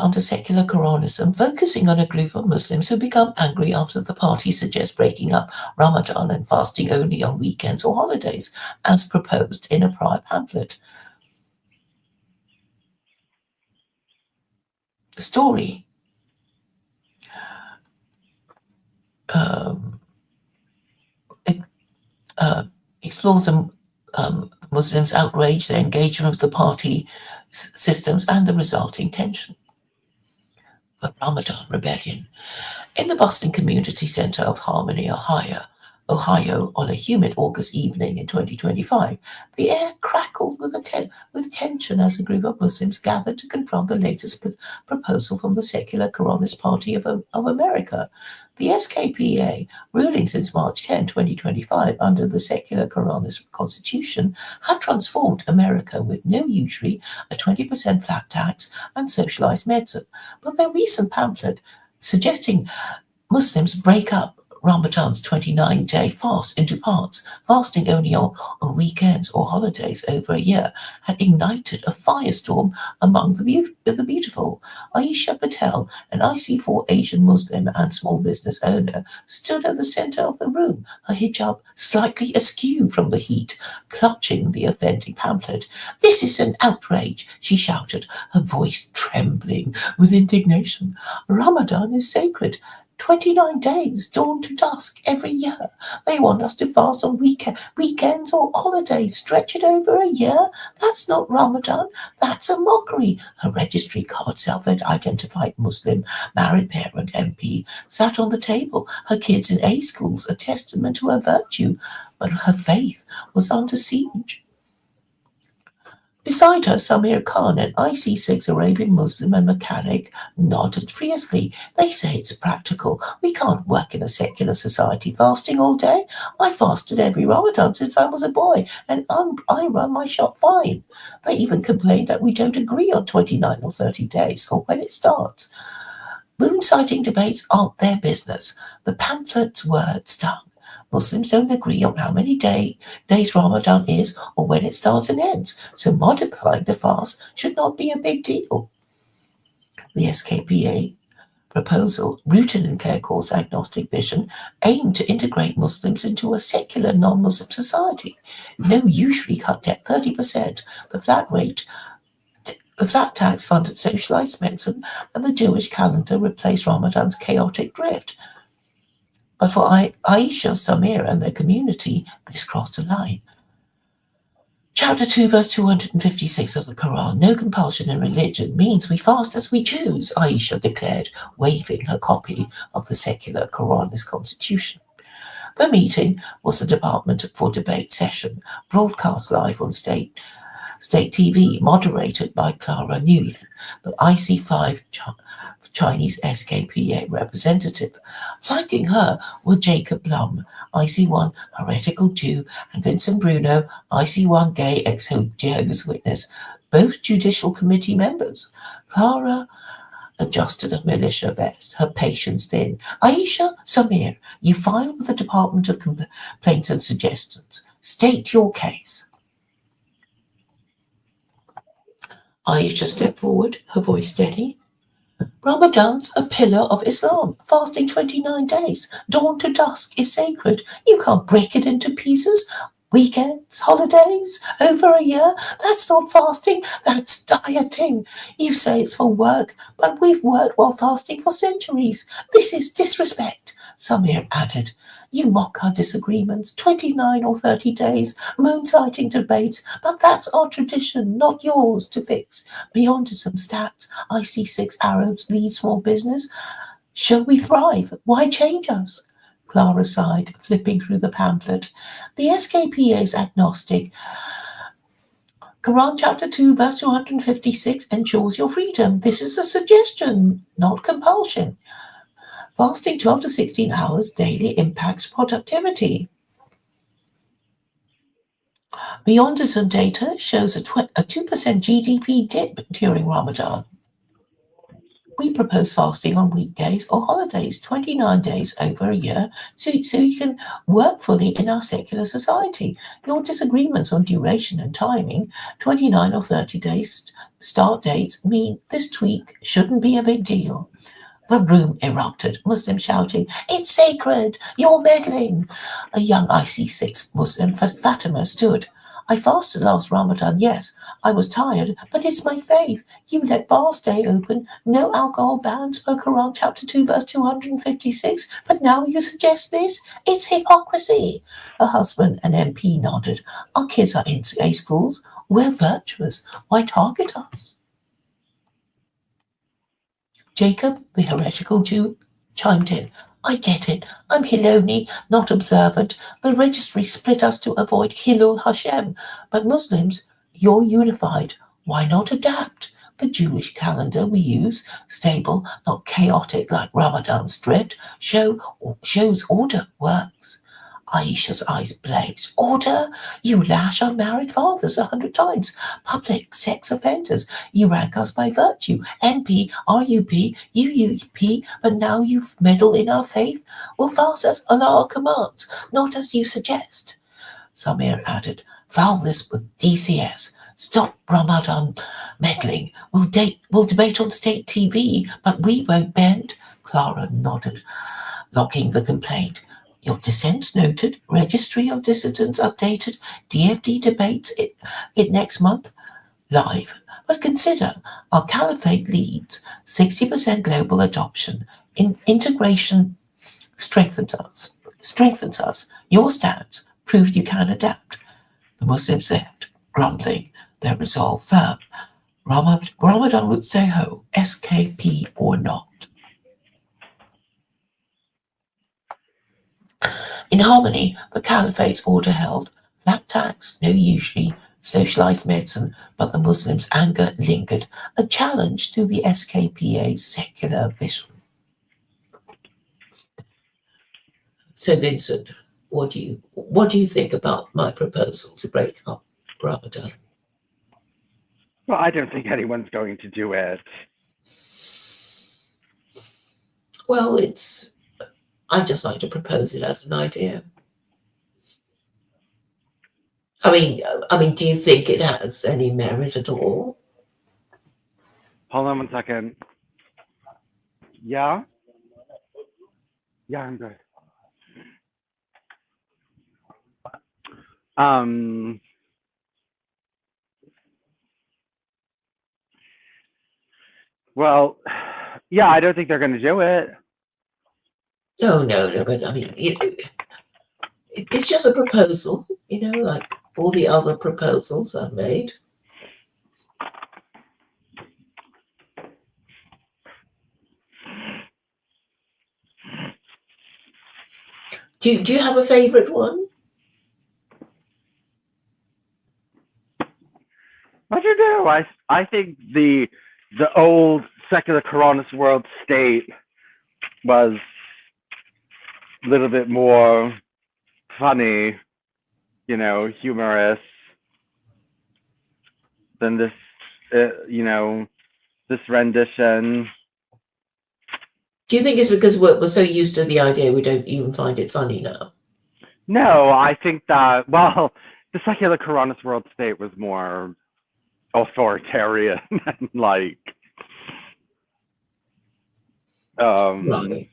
under secular Koranism, focusing on a group of Muslims who become angry after the party suggests breaking up Ramadan and fasting only on weekends or holidays, as proposed in a prior pamphlet. The story explores Muslims' outrage, their engagement with the party systems, and the resulting tension. The Ramadan Rebellion. In the bustling community center of Harmony, Ohio, on a humid August evening in 2025, the air crackled with tension as a group of Muslims gathered to confront the latest proposal from the secular Koranist Party of America. The SKPA, ruling since March 10, 2025, under the secular Koranist constitution, had transformed America with no usury, a 20% flat tax, and socialized medicine. But their recent pamphlet suggesting Muslims break up Ramadan's 29-day fast into parts, fasting only on weekends or holidays over a year, had ignited a firestorm among the beautiful. Aisha Patel, an IC4 Asian Muslim and small business owner, stood at the center of the room, her hijab slightly askew from the heat, clutching the offending pamphlet. "This is an outrage," she shouted, her voice trembling with indignation. "Ramadan is sacred. 29 days, dawn to dusk, every year. They want us to fast on weekends or holidays, stretch it over a year. That's not Ramadan. That's a mockery." Her registry card, self-identified Muslim, married parent MP, sat on the table, her kids in A schools, a testament to her virtue. But her faith was under siege. Beside her, Samir Khan, an IC6 Arabian Muslim and mechanic, nodded fiercely. "They say it's practical. We can't work in a secular society fasting all day. I fasted every Ramadan since I was a boy, and I run my shop fine." They even complained that we don't agree on 29 or 30 days or when it starts. Moon-sighting debates aren't their business. The pamphlet's words stung. Muslims don't agree on how many days Ramadan is or when it starts and ends, so modifying the fast should not be a big deal. The SKPA proposal, rooted in Claire Corr's agnostic vision, aimed to integrate Muslims into a secular non-Muslim society. No usury cut debt 30%, the flat tax funded socialized medicine, and the Jewish calendar replaced Ramadan's chaotic drift. But for Aisha, Samir, and their community, this crossed a line. Chapter 2, verse 256 of the Quran, "No compulsion in religion means we fast as we choose," Aisha declared, waving her copy of the secular Quranist constitution. The meeting was a Department for Debate session, broadcast live on state TV, moderated by Clara Nguyen, the IC5 Chinese SKPA representative. Flanking her were Jacob Blum, IC1 heretical Jew, and Vincent Bruno, IC1 gay ex-Jehovah's Witness, both judicial committee members. Clara adjusted a militia vest, her patience thin. "Aisha, Samir, you filed with the Department of Complaints and Suggestions. State your case." Aisha stepped forward, her voice steady. "Ramadan's a pillar of Islam. Fasting 29 days, dawn to dusk, is sacred. You can't break it into pieces. Weekends, holidays, over a year. That's not fasting, that's dieting. You say it's for work, but we've worked while fasting for centuries. This is disrespect," Samir added. You mock our disagreements, 29 or 30 days, moon-sighting debates, but that's our tradition, not yours to fix. Beyond some stats, I see 6 Arabs lead small business. Shall we thrive? Why change us? Clara sighed, flipping through the pamphlet. The SKPA is agnostic. Quran chapter 2, verse 256 ensures your freedom. This is a suggestion, not compulsion. Fasting 12 to 16 hours daily impacts productivity. Beyondism data shows a 2% GDP dip during Ramadan. We propose fasting on weekdays or holidays, 29 days over a year, so you can work fully in our secular society. Your disagreements on duration and timing, 29 or 30 days start dates, mean this tweak shouldn't be a big deal. The room erupted, Muslims shouting, "It's sacred! You're meddling!" A young IC6 Muslim, Fatima, stood. "I fasted last Ramadan, yes. I was tired, but it's my faith. You let bars stay open, no alcohol bans per Quran chapter 2 verse 256, but now you suggest this? It's hypocrisy." Her husband, an MP, nodded. "Our kids are in A schools. We're virtuous. Why target us?" Jacob, the heretical Jew, chimed in. "I get it. I'm Hiloni, not observant. The registry split us to avoid Hilul Hashem. But Muslims, you're unified. Why not adapt? The Jewish calendar we use, stable, not chaotic like Ramadan's drift, shows order works." Aisha's eyes blazed. "Order? You lash unmarried fathers 100 times. Public sex offenders. You rank us by virtue. NP, RUP, UUP, but now you meddle in our faith? We'll fast as Allah commands, not as you suggest." Samir added, "Foul this with DCS. Stop Ramadan meddling. We'll debate on state TV, but we won't bend." Clara nodded, logging the complaint. "Your dissents noted, registry of dissidents updated, DFD debates it next month, live. But consider, our caliphate leads, 60% global adoption. Integration strengthens us. Your stats prove you can adapt." The Muslims left, grumbling, their resolve firm. Ramadan would say ho, SKP or not. In harmony, the Caliphate's order held flat tax, no usury, socialized medicine, but the Muslims' anger lingered, a challenge to the SKPA's secular vision. So, Vincent, what do you think about my proposal to break up Ramadan? Well, I don't think anyone's going to do it. Well, I just like to propose it as an idea. I mean, do you think it has any merit at all? Hold on one second. Yeah? Yeah, I'm good. Well, yeah, I don't think they're going to do it. No, but I mean, it's just a proposal, like all the other proposals I've made. Do you have a favorite one? I don't know. I think the old secular Koranist world state was a little bit more funny, humorous than this, this rendition. Do you think it's because we're so used to the idea we don't even find it funny now? No, I think that, well, the secular Koranist world state was more authoritarian and like, Right.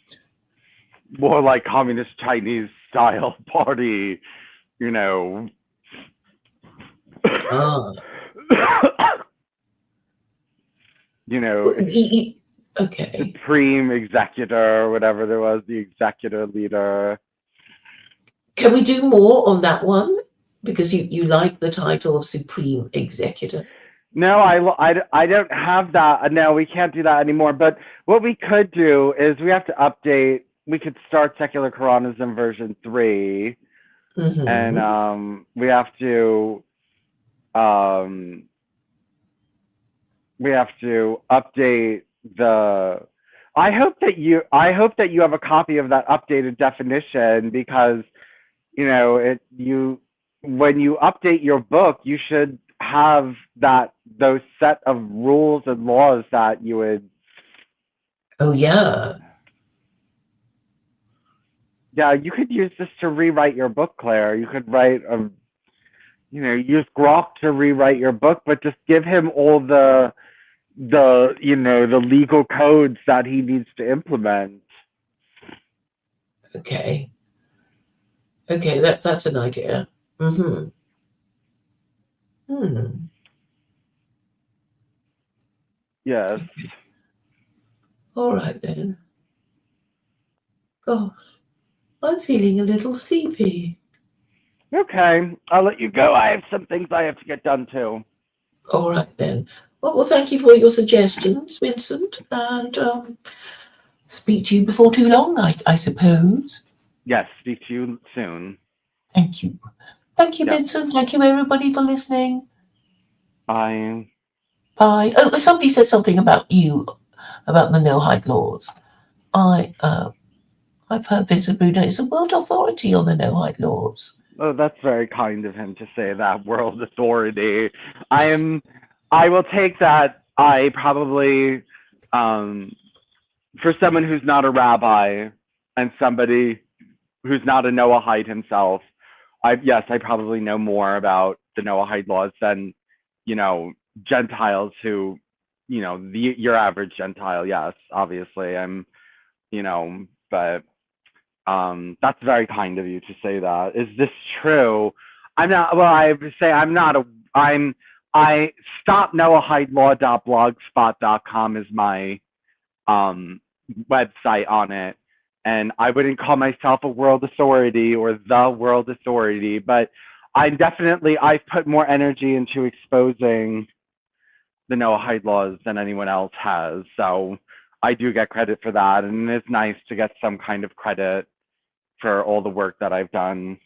more like communist Chinese style party, Ah. Okay. Supreme executor, whatever there was, the executor leader. Can we do more on that one? Because you like the title of Supreme Executor. No, I don't have that. No, we can't do that anymore. But what we could do is we have to update. We could start Secular Koranism version 3, and we have to update the. I hope that you have a copy of that updated definition, because when you update your book, you should have those set of rules and laws that you would. Oh yeah. Yeah, you could use this to rewrite your book, Claire. You could write use Grok to rewrite your book, but just give him all the legal codes that he needs to implement. Okay. Okay, that's an idea. Yes. All right then. Gosh, I'm feeling a little sleepy. Okay, I'll let you go. I have some things I have to get done too. All right then. Well, thank you for your suggestions, Vincent, and speak to you before too long, I suppose. Yes, speak to you soon. Thank you. Thank you, Vincent. Thank you, everybody, for listening. Bye. Bye. Oh, somebody said something about the no-hide laws. I've heard Vincent Bruno is a world authority on the no-hide laws. Oh, that's very kind of him to say that, world authority. I will take that. I probably, for someone who's not a rabbi and somebody who's not a Noahide himself, I probably know more about the Noahide laws than, Gentiles who, your average Gentile. Yes, obviously but that's very kind of you to say that. Is this true? I'm not. Well, I have to say I'm not a. I stopnoahidelaw.blogspot.com is my website on it, and I wouldn't call myself a world authority or the world authority, but I've put more energy into exposing the Noahide laws than anyone else has. So I do get credit for that, and it's nice to get some kind of credit for all the work that I've done.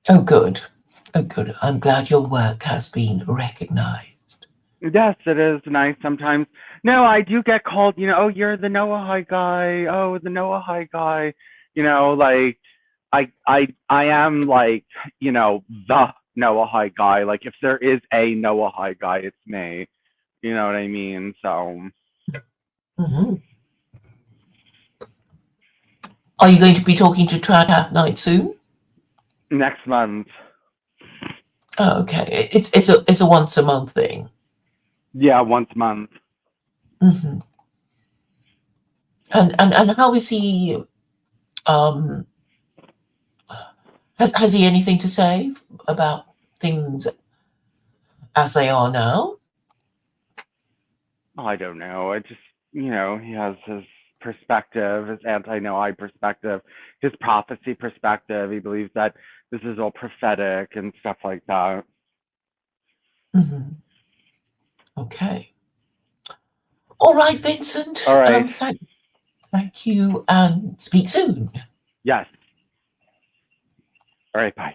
Oh, good. Oh, good. I'm glad your work has been recognized. Yes, it is nice sometimes. No, I do get called, oh, you're the Noahide guy. Oh, the Noahide guy. Like I am like, the Noahide guy. Like if there is a Noahide guy, it's me. You know what I mean? So. Are you going to be talking to Trad Half Night soon? Next month. Oh, okay. It's a once a month thing. Yeah, once a month. And how is he? Has he anything to say about things as they are now? I don't know. I just, he has his perspective, his anti-Noahide perspective, his prophecy perspective. He believes that this is all prophetic and stuff like that. Okay. All right, Vincent. All right. Thank you, and speak soon. Yes. All right, bye.